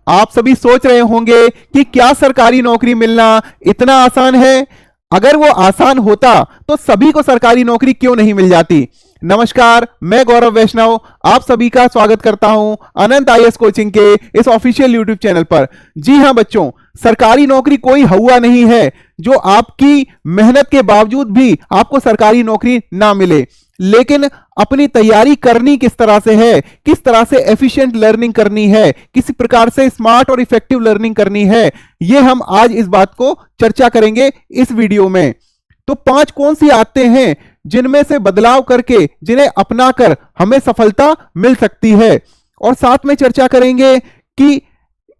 आप सभी सोच रहे होंगे कि क्या सरकारी नौकरी मिलना इतना आसान है? अगर वो आसान होता तो सभी को सरकारी नौकरी क्यों नहीं मिल जाती? नमस्कार, मैं गौरव वैष्णव आप सभी का स्वागत करता हूं अनंत आईएएस कोचिंग के इस ऑफिशियल यूट्यूब चैनल पर। जी हां बच्चों, सरकारी नौकरी कोई हवा नहीं है जो आपकी मेहनत के बावजूद भी आपको सरकारी नौकरी ना मिले, लेकिन अपनी तैयारी करनी किस तरह से है, किस तरह से एफिशिएंट लर्निंग करनी है, किस प्रकार से स्मार्ट और इफेक्टिव लर्निंग करनी है, ये हम आज इस बात को चर्चा करेंगे इस वीडियो में। तो 5 कौन सी आदतें हैं जिनमें से बदलाव करके, जिन्हें अपनाकर हमें सफलता मिल सकती है, और साथ में चर्चा करेंगे कि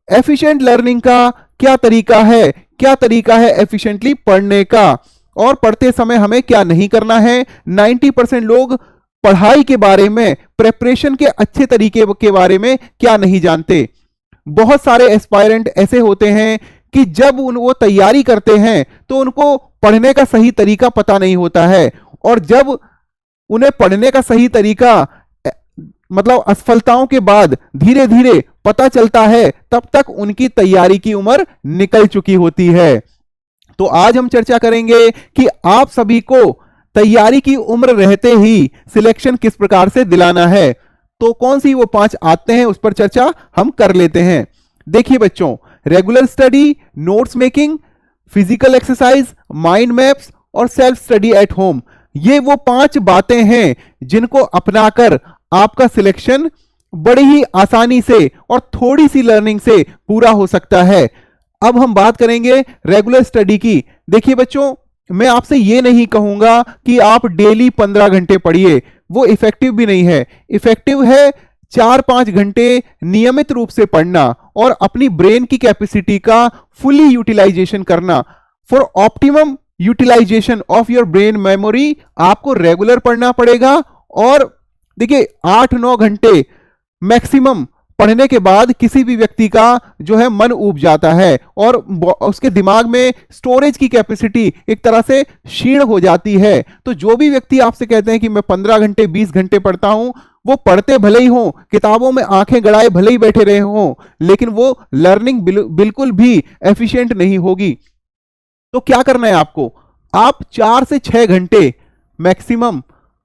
एफिशिएंट लर्निंग का क्या तरीका है एफिशिएंटली पढ़ने का, और पढ़ते समय हमें क्या नहीं करना है। 90% लोग पढ़ाई के बारे में, प्रेपरेशन के अच्छे तरीके के बारे में क्या नहीं जानते। बहुत सारे एस्पायरेंट ऐसे होते हैं कि जब वो तैयारी करते हैं तो उनको पढ़ने का सही तरीका पता नहीं होता है, और जब उन्हें पढ़ने का सही तरीका मतलब असफलताओं के बाद धीरे धीरे पता चलता है, तब तक उनकी तैयारी की उम्र निकल चुकी होती है। तो आज हम चर्चा करेंगे कि आप सभी को तैयारी की उम्र रहते ही सिलेक्शन किस प्रकार से दिलाना है। तो कौन सी वो 5 आदतें हैं, उस पर चर्चा हम कर लेते हैं। देखिए बच्चों, regular study, notes making, physical exercise, mind maps और सेल्फ स्टडी एट होम, ये वो 5 बातें हैं जिनको अपनाकर आपका सिलेक्शन बड़ी ही आसानी से और थोड़ी सी लर्निंग से पूरा हो सकता है। अब हम बात करेंगे रेगुलर स्टडी की। देखिए बच्चों, मैं आपसे ये नहीं कहूंगा कि आप डेली 15 घंटे पढ़िए, वो इफेक्टिव भी नहीं है। इफेक्टिव है 4-5 घंटे नियमित रूप से पढ़ना और अपनी ब्रेन की कैपेसिटी का फुली यूटिलाइजेशन करना। For optimum utilization of your brain memory आपको रेगुलर पढ़ना पड़ेगा। और देखिए 8-9 घंटे मैक्सिमम पढ़ने के बाद किसी भी व्यक्ति का जो है मन ऊब जाता है और उसके दिमाग में स्टोरेज की कैपेसिटी एक तरह से क्षीण हो जाती है। तो जो भी व्यक्ति आपसे कहते हैं कि मैं 15 घंटे 20 घंटे पढ़ता हूं, वो पढ़ते भले ही हों, किताबों में आंखें गड़ाए भले ही बैठे रहे हों, लेकिन वो लर्निंग बिल्कुल भी एफिशिएंट नहीं होगी। तो क्या करना है आपको, आप 4 से 6 घंटे मैक्सिमम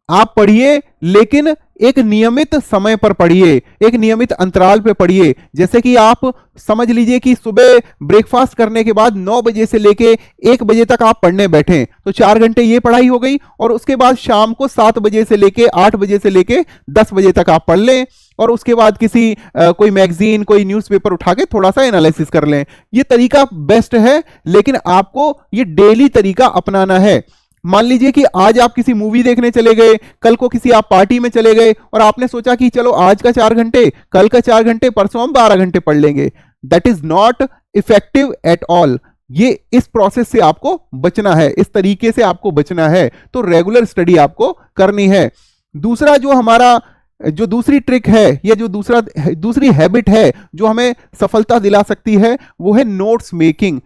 आप पढ़िए, लेकिन एक नियमित समय पर पढ़िए, एक नियमित अंतराल पे पढ़िए। जैसे कि आप समझ लीजिए कि सुबह ब्रेकफास्ट करने के बाद 9 बजे से लेके 1 बजे तक आप पढ़ने बैठें, तो 4 घंटे ये पढ़ाई हो गई, और उसके बाद शाम को 7 बजे से लेके 8 बजे से लेके 10 बजे तक आप पढ़ लें, और उसके बाद किसी कोई मैगजीन, कोई न्यूज़पेपर उठा के थोड़ा सा एनालिसिस कर लें। ये तरीका बेस्ट है, लेकिन आपको ये डेली तरीका अपनाना है। मान लीजिए कि आज आप किसी मूवी देखने चले गए, कल को किसी आप पार्टी में चले गए, और आपने सोचा कि चलो आज का 4 घंटे, कल का 4 घंटे, परसों हम 12 घंटे पढ़ लेंगे। That is not effective at all. ये इस प्रोसेस से आपको बचना है, इस तरीके से आपको बचना है। तो रेगुलर स्टडी आपको करनी है। दूसरा जो हमारा जो दूसरी ट्रिक है, या जो दूसरी हैबिट है जो हमें सफलता दिला सकती है, वो है नोट्स मेकिंग।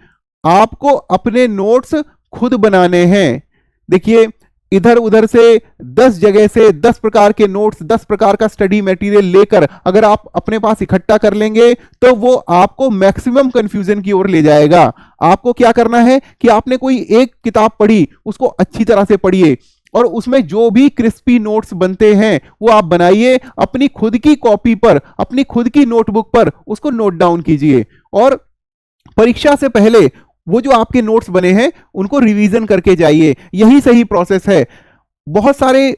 आपको अपने नोट्स खुद बनाने हैं। देखिए, इधर उधर से 10 जगह से 10 प्रकार के नोट्स, 10 प्रकार का स्टडी मटेरियल लेकर अगर आप अपने पास इकट्ठा कर लेंगे, तो वो आपको मैक्सिमम कंफ्यूजन की ओर ले जाएगा। आपको क्या करना है कि आपने कोई एक किताब पढ़ी, उसको अच्छी तरह से पढ़िए, और उसमें जो भी क्रिस्पी नोट्स बनते हैं वो आप बनाइए, अपनी खुद की कॉपी पर, अपनी खुद की नोटबुक पर उसको नोट डाउन कीजिए, और परीक्षा से पहले वो जो आपके नोट्स बने हैं उनको रिवीजन करके जाइए। यही सही प्रोसेस है। बहुत सारे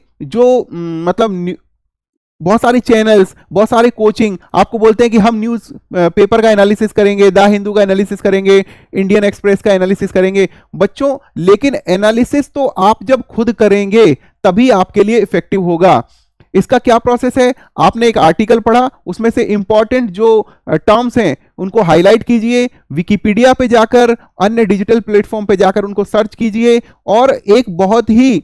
बहुत सारे चैनल्स, बहुत सारे कोचिंग आपको बोलते हैं कि हम न्यूज़ पेपर का एनालिसिस करेंगे, द हिंदू का एनालिसिस करेंगे, इंडियन एक्सप्रेस का एनालिसिस करेंगे। बच्चों, लेकिन एनालिसिस तो आप जब खुद करेंगे तभी आपके लिए इफेक्टिव होगा। इसका क्या प्रोसेस है, आपने एक आर्टिकल पढ़ा, उसमें से इंपॉर्टेंट जो टर्म्स हैं उनको हाईलाइट कीजिए, विकिपीडिया पे जाकर, अन्य डिजिटल प्लेटफॉर्म पे जाकर उनको सर्च कीजिए, और एक बहुत ही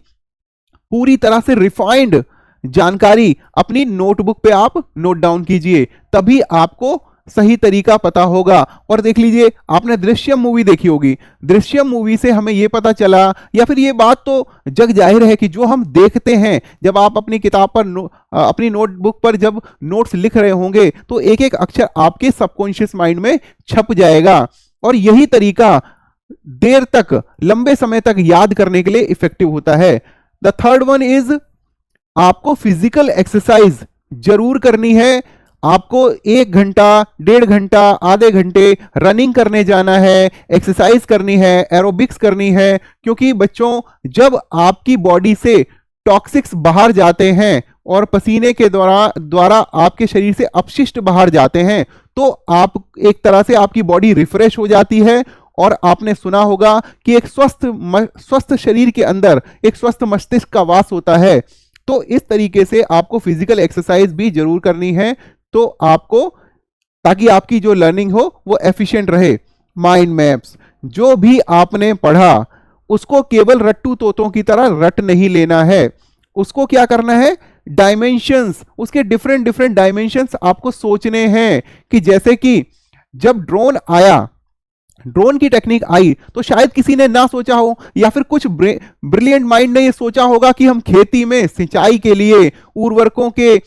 पूरी तरह से रिफाइंड जानकारी अपनी नोटबुक पे आप नोट डाउन कीजिए। तभी आपको सही तरीका पता होगा। और देख लीजिए, आपने दृश्यम मूवी देखी होगी, दृश्यम मूवी से हमें यह पता चला, या फिर ये बात तो जग जाहिर है कि जो हम देखते हैं, जब आप अपनी किताब पर अपनी नोटबुक पर जब नोट्स लिख रहे होंगे तो एक एक अक्षर आपके सबकॉन्शियस माइंड में छप जाएगा, और यही तरीका देर तक, लंबे समय तक याद करने के लिए इफेक्टिव होता है। द थर्ड वन इज, आपको फिजिकल एक्सरसाइज जरूर करनी है। आपको 1 घंटा, 1.5 घंटा, आधे घंटे रनिंग करने जाना है, एक्सरसाइज करनी है, एरोबिक्स करनी है, क्योंकि बच्चों जब आपकी बॉडी से टॉक्सिक्स बाहर जाते हैं और पसीने के द्वारा आपके शरीर से अपशिष्ट बाहर जाते हैं, तो आप एक तरह से आपकी बॉडी रिफ्रेश हो जाती है। और आपने सुना होगा कि एक स्वस्थ शरीर के अंदर एक स्वस्थ मस्तिष्क का वास होता है। तो इस तरीके से आपको फिजिकल एक्सरसाइज भी जरूर करनी है, तो आपको, ताकि आपकी जो लर्निंग हो वो एफिशिएंट रहे। माइंड मैप्स, जो भी आपने पढ़ा उसको केवल रट्टू तोतों की तरह रट नहीं लेना है, उसको क्या करना है, डायमेंशंस, उसके डिफरेंट डिफरेंट डायमेंशंस आपको सोचने हैं। कि जैसे कि जब ड्रोन आया, ड्रोन की टेक्निक आई, तो शायद किसी ने ना सोचा हो, या फिर कुछ ब्रिलियंट माइंड ने ये सोचा होगा कि हम खेती में सिंचाई के लिए, उर्वरकों के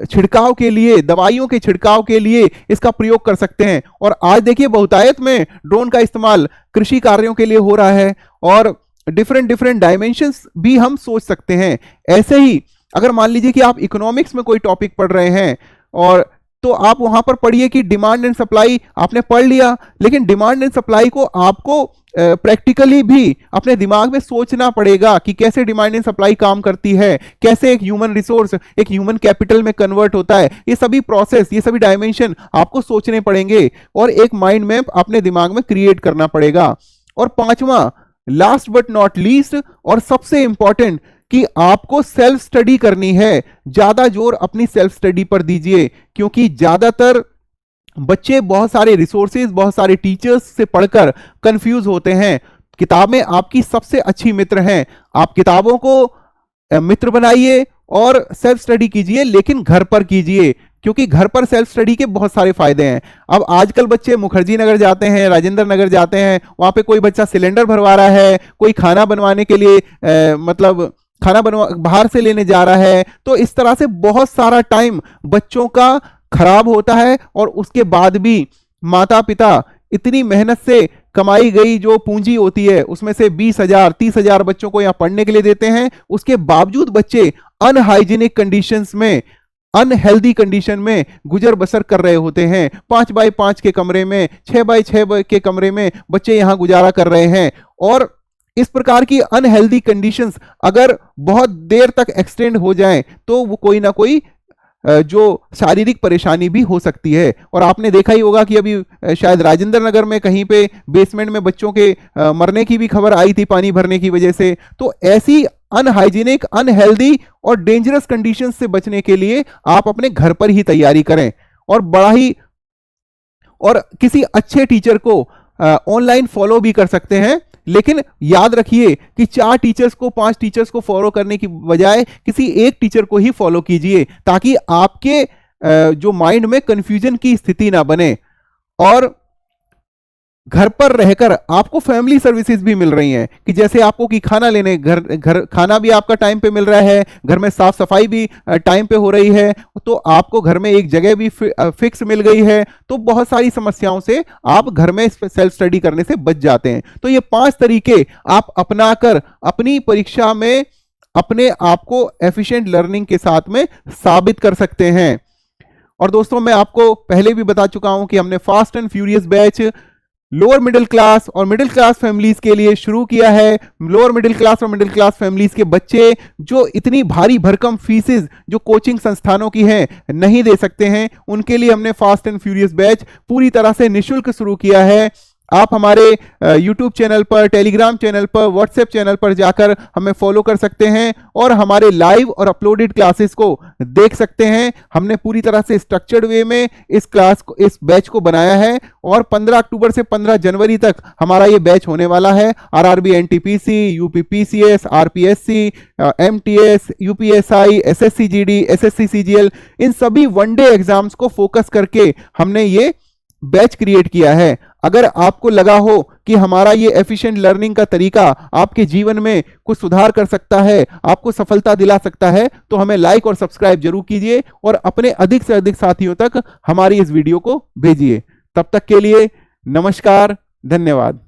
छिड़काव के लिए, दवाइयों के छिड़काव के लिए इसका प्रयोग कर सकते हैं। और आज देखिए बहुतायत में ड्रोन का इस्तेमाल कृषि कार्यों के लिए हो रहा है, और डिफरेंट डिफरेंट डायमेंशंस भी हम सोच सकते हैं। ऐसे ही अगर मान लीजिए कि आप इकोनॉमिक्स में कोई टॉपिक पढ़ रहे हैं, और तो आप वहां पर पढ़िए कि डिमांड एंड सप्लाई आपने पढ़ लिया, लेकिन डिमांड एंड सप्लाई को आपको प्रैक्टिकली भी अपने दिमाग में सोचना पड़ेगा कि कैसे डिमांड एंड सप्लाई काम करती है, कैसे एक ह्यूमन रिसोर्स एक ह्यूमन कैपिटल में कन्वर्ट होता है। ये सभी प्रोसेस, ये सभी डायमेंशन आपको सोचने पड़ेंगे, और एक माइंड मैप अपने दिमाग में क्रिएट करना पड़ेगा। और पांचवा, लास्ट बट नॉट लीस्ट, और सबसे इंपॉर्टेंट, कि आपको सेल्फ स्टडी करनी है। ज्यादा जोर अपनी सेल्फ स्टडी पर दीजिए, क्योंकि ज्यादातर बच्चे बहुत सारे रिसोर्सेज, बहुत सारे टीचर्स से पढ़कर कंफ्यूज होते हैं। किताबें आपकी सबसे अच्छी मित्र हैं, आप किताबों को मित्र बनाइए और सेल्फ स्टडी कीजिए, लेकिन घर पर कीजिए, क्योंकि घर पर सेल्फ स्टडी के बहुत सारे फायदे हैं। अब आजकल बच्चे मुखर्जी नगर जाते हैं, राजेंद्र नगर जाते हैं, वहां पे कोई बच्चा सिलेंडर भरवा रहा है, कोई खाना बनवाने के लिए मतलब खाना बाहर से लेने जा रहा है। तो इस तरह से बहुत सारा टाइम बच्चों का खराब होता है, और उसके बाद भी माता पिता इतनी मेहनत से कमाई गई जो पूंजी होती है उसमें से 20,000 30,000 बच्चों को यहां पढ़ने के लिए देते हैं, उसके बावजूद बच्चे अनहाइजीनिक कंडीशंस में, अनहेल्दी कंडीशन में गुजर बसर कर रहे होते हैं। 5x5 के कमरे में, 6x6 के कमरे में बच्चे यहां गुजारा कर रहे हैं। और इस प्रकार की अनहेल्दी कंडीशंस अगर बहुत देर तक एक्सटेंड हो जाएं, तो वो कोई ना कोई जो शारीरिक परेशानी भी हो सकती है। और आपने देखा ही होगा कि अभी शायद राजेंद्र नगर में कहीं पे बेसमेंट में बच्चों के मरने की भी खबर आई थी पानी भरने की वजह से। तो ऐसी अनहाइजीनिक, अनहेल्दी और डेंजरस कंडीशंस से बचने के लिए आप अपने घर पर ही तैयारी करें, और किसी अच्छे टीचर को ऑनलाइन फॉलो भी कर सकते हैं। लेकिन याद रखिए कि 4 टीचर्स को, 5 टीचर्स को फॉलो करने की बजाय किसी एक टीचर को ही फॉलो कीजिए, ताकि आपके जो माइंड में कंफ्यूजन की स्थिति ना बने। और घर पर रहकर आपको फैमिली सर्विसेज भी मिल रही हैं, कि जैसे आपको कि खाना लेने घर खाना भी आपका टाइम पे मिल रहा है, घर में साफ सफाई भी टाइम पे हो रही है, तो आपको घर में एक जगह भी फिक्स मिल गई है। तो बहुत सारी समस्याओं से आप घर में सेल्फ स्टडी करने से बच जाते हैं। तो ये 5 तरीके आप अपनाकर अपनी परीक्षा में अपने आप को एफिशिएंट लर्निंग के साथ में साबित कर सकते हैं। और दोस्तों, मैं आपको पहले भी बता चुका हूं कि हमने fast and furious batch lower middle class और मिडिल क्लास फैमिलीज के लिए शुरू किया है। लोअर मिडिल क्लास और मिडिल क्लास फैमिलीज के बच्चे जो इतनी भारी भरकम फीसेस जो कोचिंग संस्थानों की हैं नहीं दे सकते हैं, उनके लिए हमने फास्ट एंड फ्यूरियस बैच पूरी तरह से निःशुल्क शुरू किया है। आप हमारे YouTube चैनल पर, टेलीग्राम चैनल पर, व्हाट्सएप चैनल पर जाकर हमें फॉलो कर सकते हैं और हमारे लाइव और अपलोडेड क्लासेस को देख सकते हैं। हमने पूरी तरह से स्ट्रक्चर्ड वे में इस बैच को बनाया है और 15 अक्टूबर से 15 जनवरी तक हमारा ये बैच होने वाला है। RRB NTPC, UP PCS, RPSC, MTS, UPSI, SSC GD, SSC CGL, इन सभी वनडे एग्जाम्स को फोकस करके हमने ये बैच क्रिएट किया है। अगर आपको लगा हो कि हमारा ये एफिशिएंट लर्निंग का तरीका आपके जीवन में कुछ सुधार कर सकता है, आपको सफलता दिला सकता है, तो हमें लाइक और सब्सक्राइब जरूर कीजिए और अपने अधिक से अधिक साथियों तक हमारी इस वीडियो को भेजिए। तब तक के लिए नमस्कार, धन्यवाद।